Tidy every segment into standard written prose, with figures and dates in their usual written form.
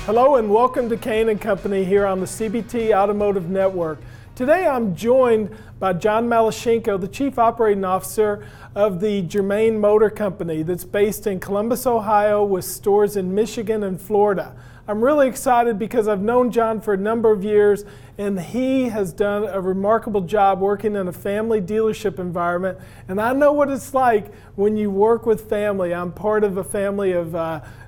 Hello and welcome to Kain and Company here on the CBT Automotive Network. Today I'm joined by John Malishenko, the Chief Operating Officer of the Germain Motor Company that's based in Columbus, Ohio with stores in Michigan and Florida. I'm really excited because I've known John for a number of years and he has done a remarkable job working in a family dealership environment, and I know what it's like when you work with family. I'm part of a family of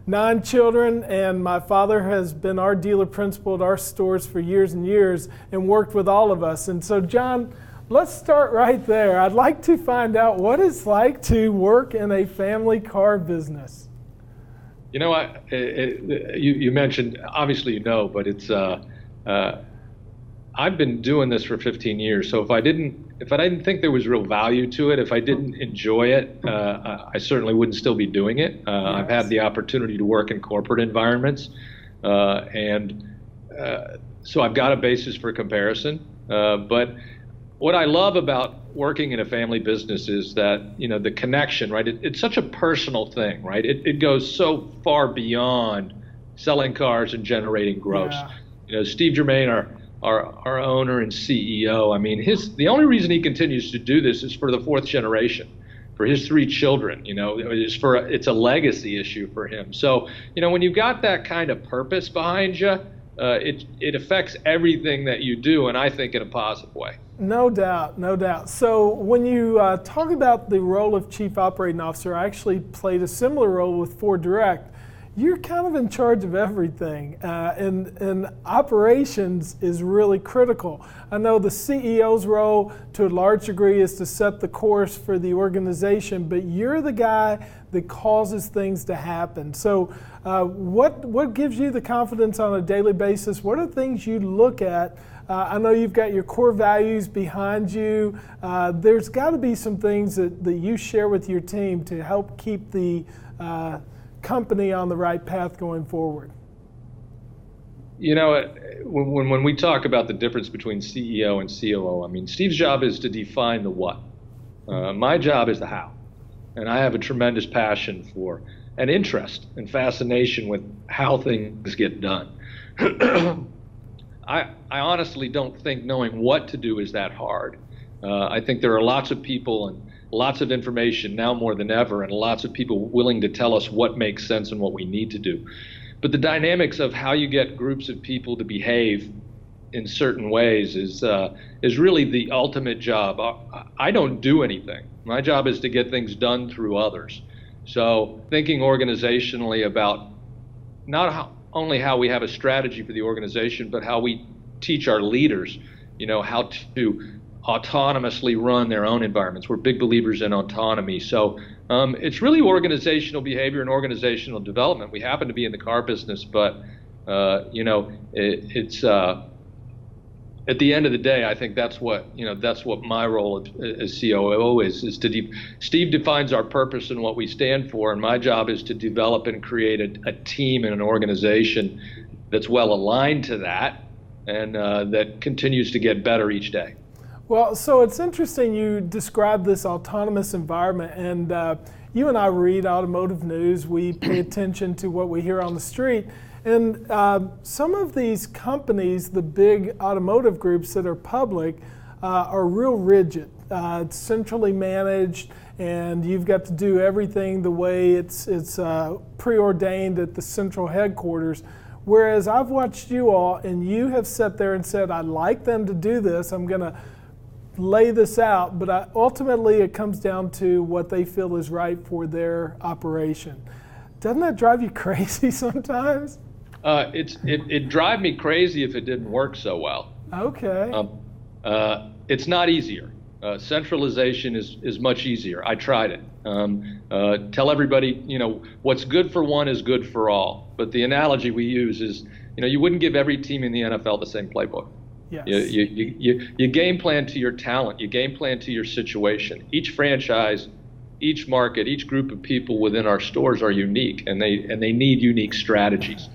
9 children, and my father has been our dealer principal at our stores for years and years and worked with all of us. And so John, let's start right there. I'd like to find out what it's like to work in a family car business. You know, you mentioned, obviously you know, but it's I've been doing this for 15 years. So if I didn't think there was real value to it, if I didn't enjoy it, I certainly wouldn't still be doing it. Yes. I've had the opportunity to work in corporate environments, and so I've got a basis for comparison. But what I love about working in a family business is that, you know, the connection, right? It's such a personal thing, right? It goes so far beyond selling cars and generating gross. Yeah. You know, Steve Germain, our owner and CEO, I mean, the only reason he continues to do this is for the 4th generation, for his 3 children. You know, it's a legacy issue for him. So, you know, when you've got that kind of purpose behind you, it affects everything that you do, and I think in a positive way. No doubt, no doubt. So when you talk about the role of Chief Operating Officer, I actually played a similar role with Ford Direct. You're kind of in charge of everything, and operations is really critical. I know the CEO's role to a large degree is to set the course for the organization, but you're the guy that causes things to happen. So what gives you the confidence on a daily basis? What are the things you look at? I know you've got your core values behind you. There's got to be some things that you share with your team to help keep the company on the right path going forward. You know, when we talk about the difference between CEO and COO, I mean, Steve's job is to define the what. My job is the how. And I have a tremendous passion for and interest and fascination with how things get done. I honestly don't think knowing what to do is that hard. I think there are lots of people and lots of information now more than ever, and lots of people willing to tell us what makes sense and what we need to do. But the dynamics of how you get groups of people to behave in certain ways is really the ultimate job. I don't do anything. My job is to get things done through others. So thinking organizationally about not only how we have a strategy for the organization, but how we teach our leaders, you know, how to autonomously run their own environments. We're big believers in autonomy. So it's really organizational behavior and organizational development. We happen to be in the car business, but you know, it's at the end of the day, I think that's what my role as COO is to Steve defines our purpose and what we stand for, and my job is to develop and create a team and an organization that's well aligned to that, and that continues to get better each day. Well, so it's interesting you describe this autonomous environment, and you and I read automotive news. We pay attention to what we hear on the street, and some of these companies, the big automotive groups that are public, are real rigid. It's centrally managed, and you've got to do everything the way it's preordained at the central headquarters. Whereas I've watched you all, and you have sat there and said, I'd like them to do this. I'm going to lay this out, but ultimately it comes down to what they feel is right for their operation. Doesn't that drive you crazy sometimes? It drive me crazy if it didn't work so well. Okay. It's not easier. Centralization is much easier. I tried it. Tell everybody, you know, what's good for one is good for all. But the analogy we use is, you know, you wouldn't give every team in the NFL the same playbook. Yes. You game plan to your talent. You game plan to your situation. Each franchise, each market, each group of people within our stores are unique, and they need unique strategies.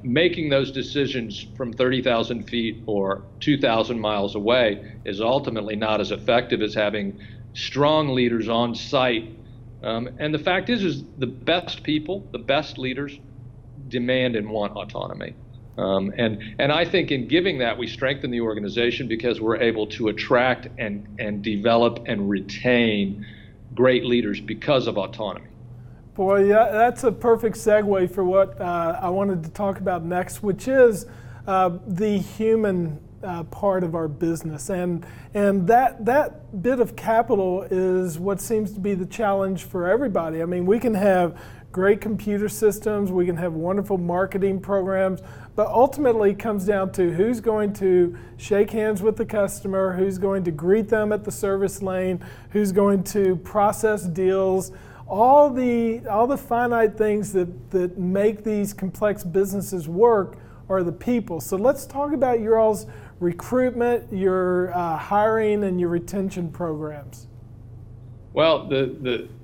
Making those decisions from 30,000 feet or 2,000 miles away is ultimately not as effective as having strong leaders on site. And the fact is the best people, the best leaders, demand and want autonomy. And I think in giving that, we strengthen the organization because we're able to attract and develop and retain great leaders because of autonomy. Boy, yeah, that's a perfect segue for what I wanted to talk about next, which is the human part of our business. And that bit of capital is what seems to be the challenge for everybody. I mean, we can have great computer systems, we can have wonderful marketing programs, but ultimately it comes down to who's going to shake hands with the customer, who's going to greet them at the service lane, who's going to process deals, all the finite things that make these complex businesses work are the people. So let's talk about your all's recruitment, your hiring, and your retention programs. Well,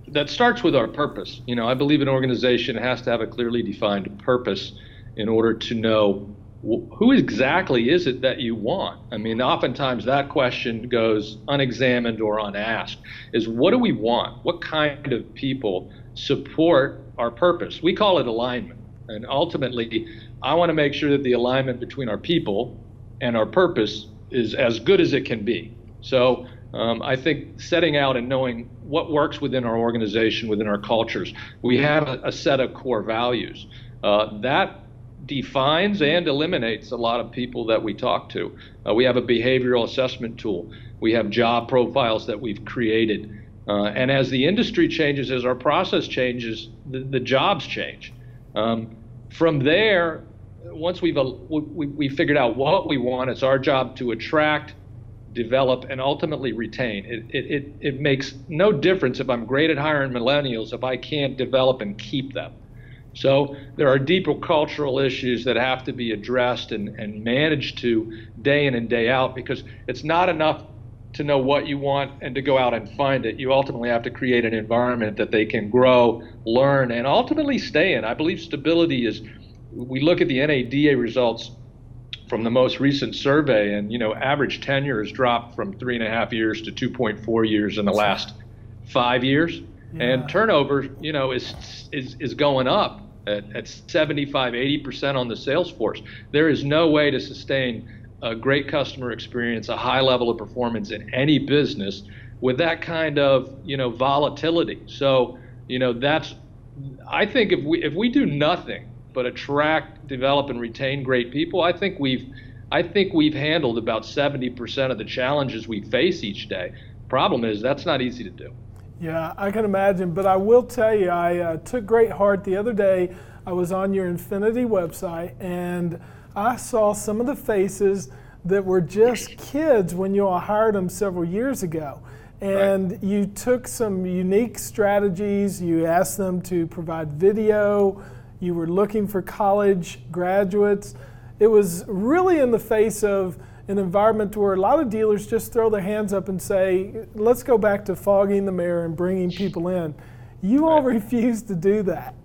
that starts with our purpose. You know, I believe an organization has to have a clearly defined purpose in order to know who exactly is it that you want. I mean, oftentimes that question goes unexamined or unasked, is what do we want? What kind of people support our purpose? We call it alignment. And ultimately, I want to make sure that the alignment between our people and our purpose is as good as it can be. So I think setting out and knowing what works within our organization, within our cultures, we have a set of core values. That defines and eliminates a lot of people that we talk to. We have a behavioral assessment tool. We have job profiles that we've created. And as the industry changes, as our process changes, the jobs change. From there, once we've figured out what we want, it's our job to attract, develop, and ultimately retain. It makes no difference if I'm great at hiring millennials if I can't develop and keep them. So there are deeper cultural issues that have to be addressed and managed to day in and day out, because it's not enough to know what you want and to go out and find it. You ultimately have to create an environment that they can grow, learn, and ultimately stay in. I believe stability is, we look at the NADA results from the most recent survey, and average tenure has dropped from 3.5 years to 2.4 years in the last 5 years. Yeah. And turnover, is going up at 75, 80% on the sales force. There is no way to sustain a great customer experience, a high level of performance in any business with that kind of, volatility. So, I think if we do nothing but attract, develop, and retain great people, I think we've handled about 70% of the challenges we face each day. Problem is, that's not easy to do. Yeah, I can imagine, but I will tell you, I took great heart the other day. I was on your Infinity website, and I saw some of the faces that were just kids when you all hired them several years ago. And right. You took some unique strategies. You asked them to provide video. You were looking for college graduates. It was really in the face of an environment where a lot of dealers just throw their hands up and say, let's go back to fogging the mirror and bringing people in. You all refused to do that.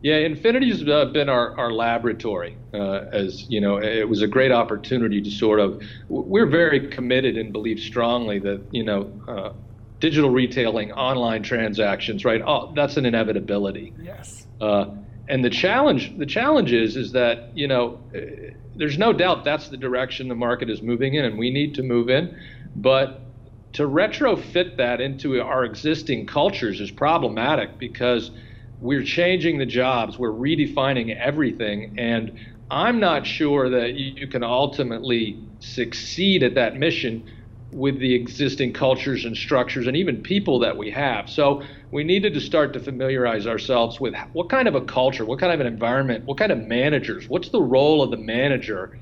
Yeah, Infinity's been our laboratory. As you know, it was a great opportunity to we're very committed and believe strongly that, digital retailing, online transactions, right? Oh, that's an inevitability. Yes. And the challenge is that, there's no doubt that's the direction the market is moving in, and we need to move in. But to retrofit that into our existing cultures is problematic, because we're changing the jobs, we're redefining everything, and I'm not sure that you can ultimately succeed at that mission with the existing cultures and structures and even people that we have. So we needed to start to familiarize ourselves with what kind of a culture, what kind of an environment, what kind of managers, what's the role of the manager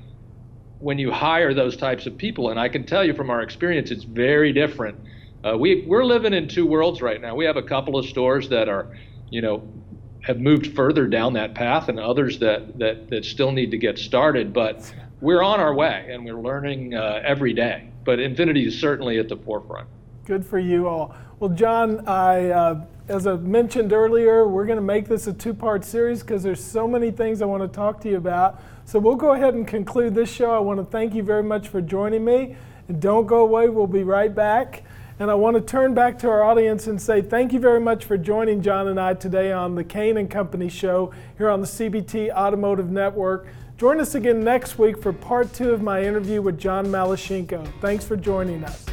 when you hire those types of people. And I can tell you from our experience, it's very different. We're living in two worlds right now. We have a couple of stores that are, have moved further down that path, and others that still need to get started. But we're on our way, and we're learning every day. But Infinity is certainly at the forefront. Good for you all. Well, John, as I mentioned earlier, we're going to make this a two-part series because there's so many things I want to talk to you about. So we'll go ahead and conclude this show. I want to thank you very much for joining me. And don't go away. We'll be right back. And I want to turn back to our audience and say thank you very much for joining John and I today on the Kain and Company show here on the CBT Automotive Network. Join us again next week for part 2 of my interview with John Malishenko. Thanks for joining us.